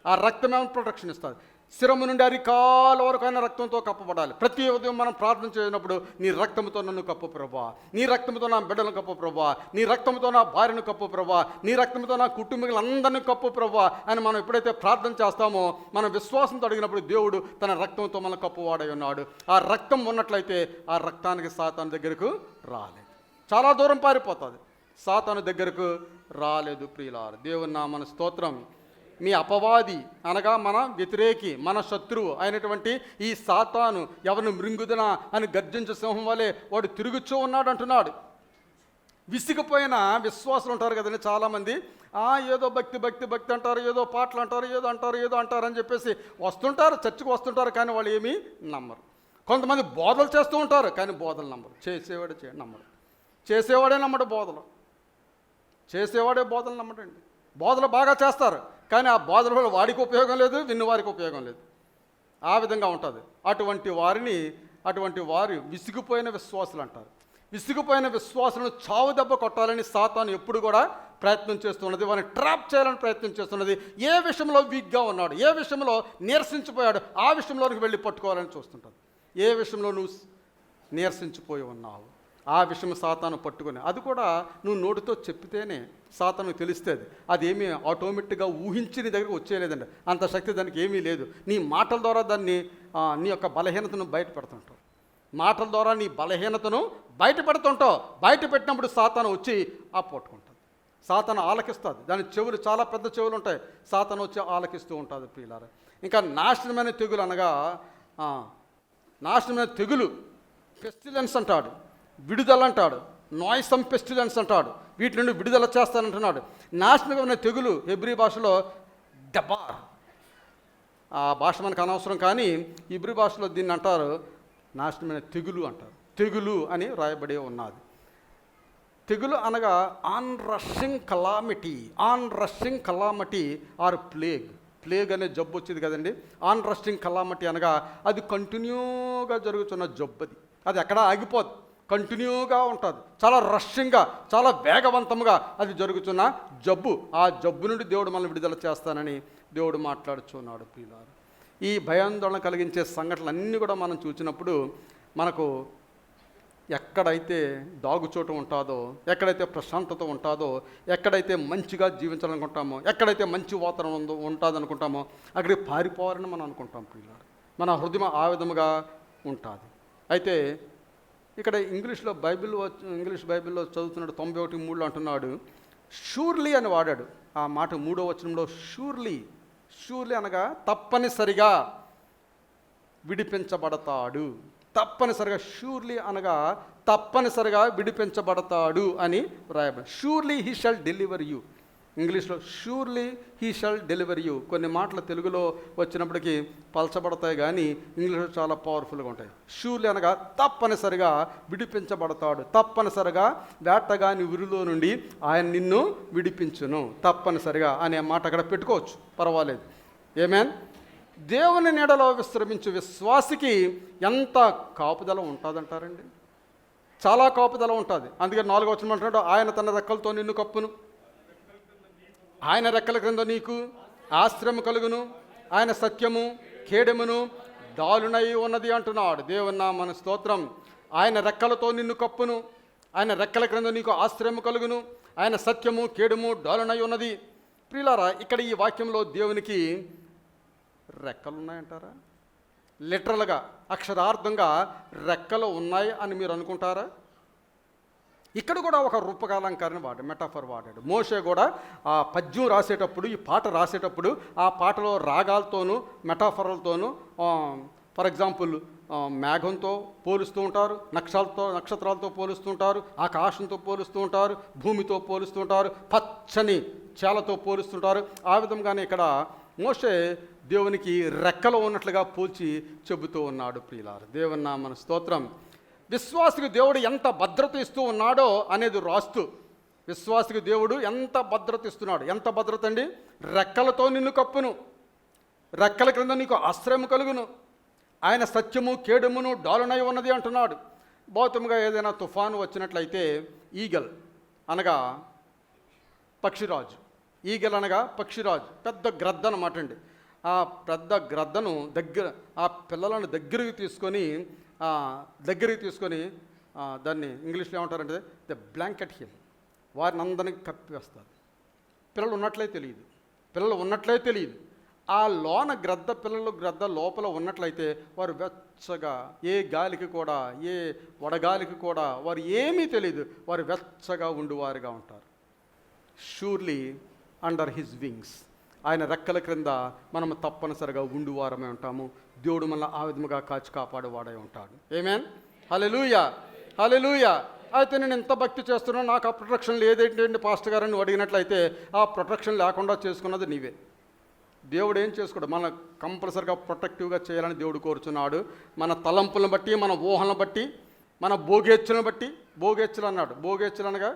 ఆ రక్తమే ప్రొటెక్షన్ ఇస్తుంది. శిరము నుండి అరికాల వరకు అయిన రక్తంతో కప్పబడాలి. ప్రతి ఉదయం మనం ప్రార్థన చేసినప్పుడు, నీ రక్తంతో నన్ను కప్పు ప్రభువా, నీ రక్తంతో నా బిడ్డలను కప్పు ప్రభువా, నీ రక్తంతో నా భార్యను కప్పు ప్రభువా, నీ రక్తంతో నా కుటుంబీకులందరినీ కప్పు ప్రభువా అని మనం ఎప్పుడైతే ప్రార్థన చేస్తామో, మనం విశ్వాసంతో అడిగినప్పుడు దేవుడు తన రక్తంతో మన కప్పువాడై ఉన్నాడు. ఆ రక్తం ఉన్నట్లయితే ఆ రక్తానికి సాతాను దగ్గరకు రాలేదు. చాలా దూరం పారిపోతుంది. సాతాను దగ్గరకు రాలేదు ప్రియులారా. దేవుని నామమున స్తోత్రం. మీ అపవాది అనగా మన వ్యతిరేకి, మన శత్రువు అయినటువంటి ఈ సాతాను ఎవరిని మృంగుదునా అని గర్జించే సింహం వలె వాడు తిరుగుచూ ఉన్నాడు అంటున్నాడు. విసిగిపోయిన విశ్వాసులు ఉంటారు కదండి చాలామంది. ఏదో భక్తి భక్తి భక్తి అంటారు, ఏదో పాటలు అంటారు, ఏదో అంటారు అని చెప్పేసి వస్తుంటారు, చర్చికి వస్తుంటారు, కానీ వాళ్ళు ఏమీ నమ్మరు. కొంతమంది బోధలు చేస్తూ ఉంటారు, కానీ బోధలు నమ్మరు. నమ్మడు. చేసేవాడే నమ్మడు బోధలు. చేసేవాడే బోధలు నమ్మడండి. బోధలు బాగా చేస్తారు, కానీ ఆ బోధల వల్ల వాడికి ఉపయోగం లేదు, విన్నవారికి ఉపయోగం లేదు. ఆ విధంగా ఉంటుంది. అటువంటి వారు విసిగిపోయిన విశ్వాసులు అంటారు. విసిగిపోయిన విశ్వాసులను చావు దెబ్బ కొట్టాలని సాతాను ఎప్పుడు కూడా ప్రయత్నం చేస్తున్నది. వారిని ట్రాప్ చేయాలని ప్రయత్నం చేస్తున్నది. ఏ విషయంలో వీక్గా ఉన్నాడు, ఏ విషయంలో నీరసించిపోయాడు, ఆ విషయంలోనికి వెళ్ళి పట్టుకోవాలని చూస్తుంటుంది. ఏ విషయంలో నువ్వు నీరసించిపోయి ఉన్నావు, ఆ విషయం సాతాను పట్టుకొని, అది కూడా నువ్వు నోటితో చెప్పితేనే సాతాను తెలుస్తుంది. అదేమీ ఆటోమేటిక్గా ఊహించి నీ దగ్గరకు వచ్చేయలేదండి. అంత శక్తి దానికి ఏమీ లేదు. నీ మాటల ద్వారా దాన్ని, నీ యొక్క బలహీనతను బయట పెడుతుంటావు. మాటల ద్వారా నీ బలహీనతను బయట పెడుతుంటావు. బయట పెట్టినప్పుడు సాతాను వచ్చి పట్టుకుంటుంది. సాతాను ఆలకిస్తుంది. దాని చెవులు చాలా పెద్ద చెవులు ఉంటాయి. సాతాను వచ్చి ఆలకిస్తూ ఉంటుంది ప్రియులారా. ఇంకా నాశనమైన తెగులు అనగా, నాశనమైన తెగులు పెస్టిలెన్స్ అంటాడు, విడుదల అంటాడు, నాయిసమ్ పెస్టిలెన్స్ అంటాడు. వీటి నుండి విడుదల చేస్తానంటున్నాడు. నాశనమైన తెగులు హెబ్రీ భాషలో దబార్. ఆ భాష మనకు అనవసరం, కానీ హెబ్రీ భాషలో దీన్ని అంటారు నాశనమైన తెగులు అంటారు. తెగులు అని రాయబడి ఉన్నది. తెగులు అనగా on rushing calamity or plague అనే జబ్బు వచ్చింది కదండి. ఆన్ రషింగ్ కలామిటీ అనగా అది కంటిన్యూగా జరుగుతున్న జబ్బు. అది ఎక్కడ ఆగిపోదు, కంటిన్యూగా ఉంటుంది. చాలా రష్యంగా, చాలా వేగవంతంగా అది జరుగుతున్న జబ్బు. ఆ జబ్బు నుండి దేవుడు మనల్ని విడుదల చేస్తానని దేవుడు మాట్లాడుచున్నాడు ప్రియులారా. ఈ భయాందోళన కలిగించే సంఘటనలన్నీ కూడా మనం చూసినప్పుడు మనకు ఎక్కడైతే దాగుచోటు ఉంటుందో, ఎక్కడైతే ప్రశాంతత ఉంటుందో, ఎక్కడైతే మంచిగా జీవించాలనుకుంటామో, ఎక్కడైతే మంచి వాతావరణం ఉంటుంది అనుకుంటామో అక్కడికి పారిపోవాలని మనం అనుకుంటాం పిల్లలు. మన హృదయం ఆ విధముగా ఉంటుంది. అయితే ఇక్కడ ఇంగ్లీష్ బైబిల్లో చదువుతున్నాడు 91:3 అంటున్నాడు, షూర్లీ అని వాడాడు. ఆ మాట 3వ వచనంలో షూర్లీ అనగా తప్పనిసరిగా విడిపించబడతాడు. తప్పనిసరిగా, షూర్లీ అనగా తప్పనిసరిగా విడిపించబడతాడు అని రాయబడి. Surely he shall deliver you. ఇంగ్లీష్లో surely he shall deliver you. కొన్ని మాటలు తెలుగులో వచ్చినప్పటికీ పలచబడతాయి, కానీ ఇంగ్లీష్లో చాలా పవర్ఫుల్గా ఉంటాయి. షూర్లీ అనగా తప్పనిసరిగా విడిపించబడతాడు, తప్పనిసరిగా వేటగాని ఉరిలో నుండి ఆయన నిన్ను విడిపించును, తప్పనిసరిగా అనే మాట అక్కడ పెట్టుకోవచ్చు, పర్వాలేదు. ఏమేన్? దేవుని నీడలో విశ్రమించు విశ్వాసికి ఎంత కాపుదల ఉంటుందంటారండి? చాలా కాపుదల ఉంటుంది. అందుకే 4వ వచనం అంటున్నాడు, ఆయన తన రెక్కలతో నిన్ను కప్పును, ఆయన రెక్కల క్రింద నీకు ఆశ్రయం కలుగును, ఆయన సత్యము కేడెమును దాలునై ఉన్నది అంటున్నాడు. దేవుని నామమునకు స్తోత్రం. ఆయన రెక్కలతో నిన్ను కప్పును, ఆయన రెక్కల క్రింద నీకు ఆశ్రయం కలుగును, ఆయన సత్యము కేడెము దాలునై ఉన్నది. ప్రియులారా, ఇక్కడ ఈ వాక్యంలో దేవునికి రెక్కలు ఉన్నాయంటారా? లిటరల్గా, అక్షరార్థంగా రెక్కలు ఉన్నాయి అని మీరు అనుకుంటారా? ఇక్కడ కూడా ఒక రూపకాలంకారాన్ని మెటాఫర్ వాడాడు. మోషే కూడా ఆ పద్యం రాసేటప్పుడు, ఈ పాట రాసేటప్పుడు ఆ పాటలో రాగాలతోనూ మెటాఫర్లతోనూ, ఫర్ ఎగ్జాంపుల్ మేఘంతో పోలుస్తూ ఉంటారు, నక్షత్రాలతో పోలుస్తూ ఉంటారు, ఆకాశంతో పోలుస్తూ ఉంటారు, భూమితో పోలుస్తూ ఉంటారు, పచ్చని చేలతో పోలుస్తుంటారు. ఆ విధంగానే ఇక్కడ మోషే దేవునికి రెక్కలు ఉన్నట్లుగా పోల్చి చెబుతూ ఉన్నాడు. ప్రియులారా, దేవుని నామమునకు స్తోత్రం. విశ్వాసికి దేవుడు ఎంత భద్రత ఇస్తూ ఉన్నాడో అనేది రాస్తూ, విశ్వాసికి దేవుడు ఎంత భద్రత ఇస్తున్నాడు. ఎంత భద్రత అండి? రెక్కలతో నిన్ను కప్పును, రెక్కల క్రింద నీకు ఆశ్రయం కలుగును, ఆయన సత్యము కేడెమును డాలునై ఉన్నది అంటున్నాడు. భౌతికంగా ఏదైనా తుఫాను వచ్చినట్లయితే ఈగల్ అనగా పక్షిరాజు, ఈగల్ అనగా పక్షిరాజు, పెద్ద గ్రద్ద అన్నమాట అండి. ఆ పెద్ద గ్రద్దను ఆ పిల్లలను దగ్గరికి తీసుకొని దాన్ని ఇంగ్లీష్లో ఏమంటారంటే ద బ్లాంకెట్ హిమ్, వారిని అందరినీ కప్పివేస్తారు. పిల్లలు ఉన్నట్లే తెలియదు. ఆ లోన గ్రద్ద లోపల ఉన్నట్లయితే వారు వెచ్చగా, ఏ గాలికి కూడా, ఏ వడగాలికి కూడా వారు ఏమీ తెలియదు, వారు వెచ్చగా ఉండువారుగా ఉంటారు. షూర్లీ అండర్ హిజ్ వింగ్స్, ఆయన రెక్కల క్రింద మనము తప్పనిసరిగా ఉండువారమే ఉంటాము. దేవుడు మనల్ని ఆ విధముగా కాచి కాపాడువాడై ఉంటాడు. ఆమేన్. హల్లెలూయా, హల్లెలూయా. అయితే నేను ఎంత భక్తి చేస్తున్నాను, నాకు ఆ ప్రొటెక్షన్ లేదేంటండి పాస్టర్ గారు అని అడిగినట్లయితే, ఆ ప్రొటెక్షన్ లేకుండా చేసుకున్నది నీవే. దేవుడు ఏం చేసుకోడు, మన కంపల్సరిగా ప్రొటెక్టివ్గా చేయాలని దేవుడు కోరుచున్నాడు. మన తలంపులను బట్టి, మన ఊహలను బట్టి, మన భోగేచ్చులను బట్టి. భోగేచ్చులు అన్నాడు. భోగేచ్చులు అనగా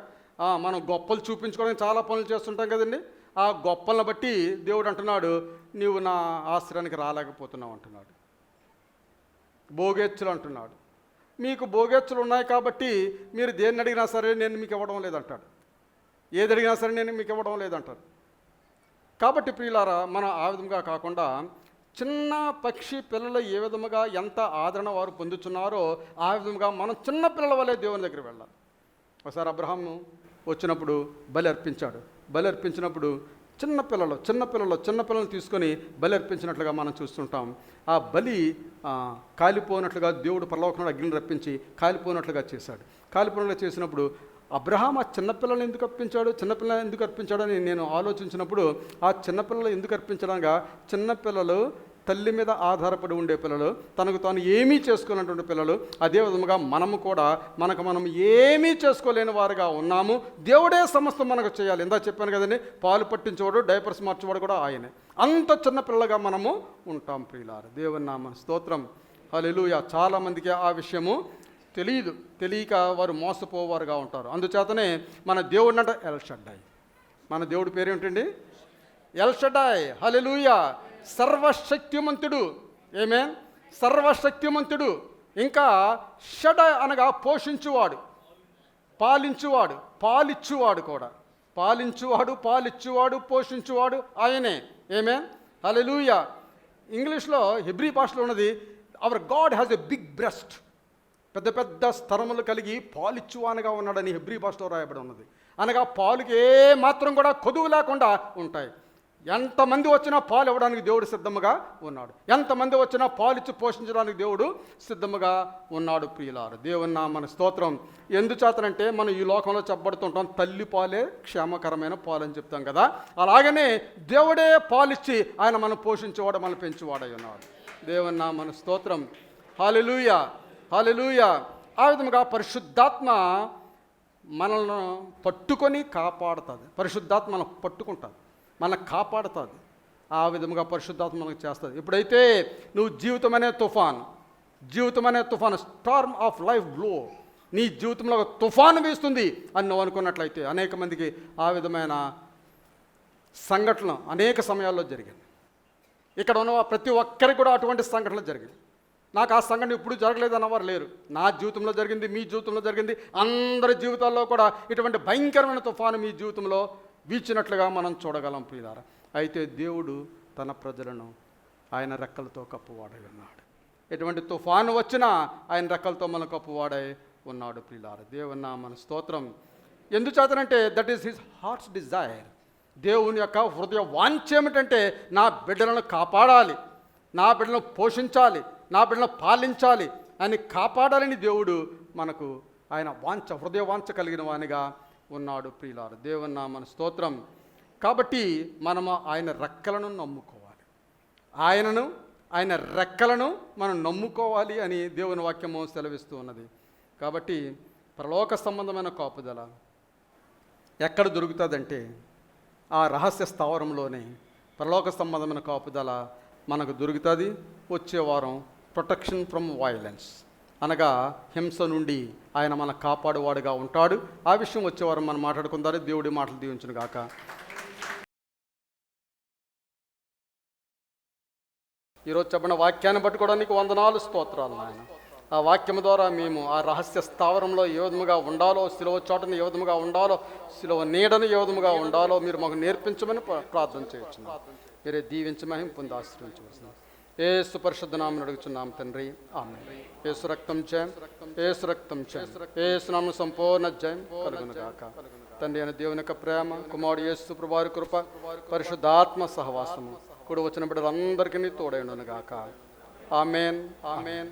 మనం గొప్పలు చూపించుకోవడానికి చాలా పనులు చేస్తుంటాం కదండి. ఆ గొప్పలను బట్టి దేవుడు అంటున్నాడు, నీవు నా ఆశ్రయానికి రాలేకపోతున్నావు అంటున్నాడు. భోగేచ్చులు అంటున్నాడు. మీకు భోగేచ్చులు ఉన్నాయి కాబట్టి మీరు దేన్ని అడిగినా సరే నేను మీకు ఇవ్వడం లేదంటాడు, ఏది అడిగినా సరే నేను మీకు ఇవ్వడం లేదంటారు. కాబట్టి ప్రియులారా, మనం ఆ విధంగా కాకుండా చిన్న పక్షి పిల్లలు ఏ విధముగా ఎంత ఆదరణ వారు పొందుతున్నారో ఆ విధంగా మనం చిన్న పిల్లల వల్లే దేవుని దగ్గర వెళ్ళాలి. ఒకసారి అబ్రహాము వచ్చినప్పుడు బలి అర్పించాడు. బలి అర్పించినప్పుడు చిన్నపిల్లలు తీసుకొని బలి అర్పించినట్లుగా మనం చూస్తుంటాం. ఆ బలి కాలిపోయినట్లుగా దేవుడు పరలోకంలో అగ్నిని రప్పించి కాలిపోయినట్లుగా చేశాడు. కాలిపోయినట్లుగా చేసినప్పుడు అబ్రహాం ఆ చిన్నపిల్లలను ఎందుకు అర్పించాడని నేను ఆలోచించినప్పుడు, ఆ చిన్నపిల్లలు ఎందుకు అర్పించడంగా, చిన్నపిల్లలు తల్లి మీద ఆధారపడి ఉండే పిల్లలు, తనకు తాను ఏమీ చేసుకోలేనటువంటి పిల్లలు. అదే విధముగా మనము కూడా మనం ఏమీ చేసుకోలేని వారుగా ఉన్నాము. దేవుడే సమస్తం మనకు చేయాలి. ఇందా చెప్పాను కదండి, పాలు పట్టించేవాడు, డైపర్స్ మార్చేవాడు కూడా ఆయనే. అంత చిన్న పిల్లలుగా మనము ఉంటాం. ప్రియులారా, దేవుని నామమునకు స్తోత్రం. హల్లెలూయా. చాలామందికి ఆ విషయము తెలియక వారు మోసపోవారుగా ఉంటారు. అందుచేతనే మన దేవుడు అంటే ఎల్ షడ్డాయ్. మన దేవుడి పేరేంటండి? ఎల్ షడ్డాయ్. హల్లెలూయా. సర్వశక్తిమంతుడు. ఆమేన్. సర్వశక్తిమంతుడు. ఇంకా షడ అనగా పోషించువాడు, పాలిచ్చువాడు కూడా. పాలిచ్చువాడు, పోషించువాడు ఆయనే. ఆమేన్. హల్లెలూయా. ఇంగ్లీష్లో హెబ్రీ భాషలో ఉన్నది, our God has a big breast. పెద్ద పెద్ద స్తరములు కలిగి పాలిచ్చువానుగా ఉన్నాడని హెబ్రీ భాషలో రాయబడి ఉన్నది. అనగా పాలుకి ఏ మాత్రం కూడా కొదువు లేకుండా ఉంటాయి. ఎంతమంది వచ్చినా పాలు ఇవ్వడానికి దేవుడు సిద్ధముగా ఉన్నాడు. ఎంతమంది వచ్చినా పాలిచ్చి పోషించడానికి దేవుడు సిద్ధముగా ఉన్నాడు. ప్రియులారు, దేవుని నామమున స్తోత్రం. ఎందుచేతనంటే మనం ఈ లోకంలో చెప్పబడుతుంటాం, తల్లి పాలే క్షేమకరమైన పాలు అని చెప్తాం కదా. అలాగనే దేవుడే పాలిచ్చి ఆయన మనం పోషించేవాడు, మనం పెంచేవాడై ఉన్నాడు. దేవుని నామమున స్తోత్రం. హల్లెలూయా, హల్లెలూయా. ఆ విధముగా పరిశుద్ధాత్మ మనల్ని పట్టుకొని కాపాడుతుంది. పరిశుద్ధాత్మ మనం పట్టుకుంటుంది, మనకు కాపాడుతుంది. ఆ విధముగా పరిశుద్ధాత్మ మనకు చేస్తుంది. ఎప్పుడైతే నువ్వు జీవితం అనే తుఫాను స్టార్మ్ ఆఫ్ లైఫ్ బ్లో, నీ జీవితంలో ఒక తుఫాను వీస్తుంది అని నువ్వు అనుకున్నట్లయితే, అనేక మందికి ఆ విధమైన సంఘటనలు అనేక సమయాల్లో జరిగింది. ఇక్కడ ఉన్న ప్రతి ఒక్కరికి కూడా అటువంటి సంఘటనలు జరిగింది. నాకు ఆ సంఘటన ఇప్పుడు జరగలేదు అన్నవారు లేరు. నా జీవితంలో జరిగింది, మీ జీవితంలో జరిగింది, అందరి జీవితాల్లో కూడా ఇటువంటి భయంకరమైన తుఫాను మీ జీవితంలో వీచినట్లుగా మనం చూడగలం ప్రియులారా. అయితే దేవుడు తన ప్రజలను ఆయన రెక్కలతో కప్పువాడై ఉన్నాడు. ఎటువంటి తుఫాను వచ్చినా ఆయన రెక్కలతో మన కప్పువాడై ఉన్నాడు ప్రియులారా. దేవుని నామమున స్తోత్రం. ఎందుచేతనంటే that is his heart's desire. దేవుని యొక్క హృదయ వాంఛ ఏమిటంటే నా బిడ్డలను కాపాడాలి, నా బిడ్డలను పోషించాలి, నా బిడ్డలను పాలించాలి అని కాపాడాలని దేవుడు మనకు ఆయన వాంఛ, హృదయ వాంఛ కలిగిన వానిగా ఉన్నాడు ప్రియులారు. దేవుని నామమున స్తోత్రం. కాబట్టి మనము ఆయన రెక్కలను నమ్ముకోవాలి, ఆయన రెక్కలను మనం నమ్ముకోవాలి అని దేవుని వాక్యము సెలవిస్తూ ఉన్నది. కాబట్టి పరలోక సంబంధమైన కాపుదల ఎక్కడ దొరుకుతుందంటే ఆ రహస్య స్థావరంలోనే పరలోక సంబంధమైన కాపుదల మనకు దొరుకుతుంది. వచ్చే వారం ప్రొటెక్షన్ ఫ్రమ్ వైలెన్స్, అనగా హింస నుండి ఆయన మన కాపాడువాడుగా ఉంటాడు. ఆ విషయం వచ్చేవారు మనం మాట్లాడుకుందారు. దేవుడి మాటలు దీవించును గాక. ఈరోజు చెప్పిన వాక్యాన్ని పట్టుకోవడానికి వందనాలు, స్తోత్రాలు నాయన. ఆ వాక్యం ద్వారా మేము ఆ రహస్య స్థావరంలో ఏ విధముగా ఉండాలో, శిలువ చోటను ఏ విధముగా ఉండాలో, శిలువ నీడను ఏ విధముగా ఉండాలో మీరు మాకు నేర్పించమని ప్రార్థన చేయొచ్చు. మీరే దీవించి మహిమ పొంది ఆశీర్వదించవలసింది యేసు పరిశుద్ధ నామమున అడుగుచున్నాం తండ్రి, ఆమేన్. యేసు రక్తం జయం, యేసు రక్తం జయం, యేసు నామమున సంపూర్ణ జయం కలుగును గాక. తండ్రి అయిన దేవుని యొక్క ప్రేమ, కుమారుడు యేసు ప్రభువారి కృప, పరిశుద్ధాత్మ సహవాసము కూడి వచ్చిన బిడ్డలందరికీ తోడైండును గాక. ఆమేన్, ఆమేన్.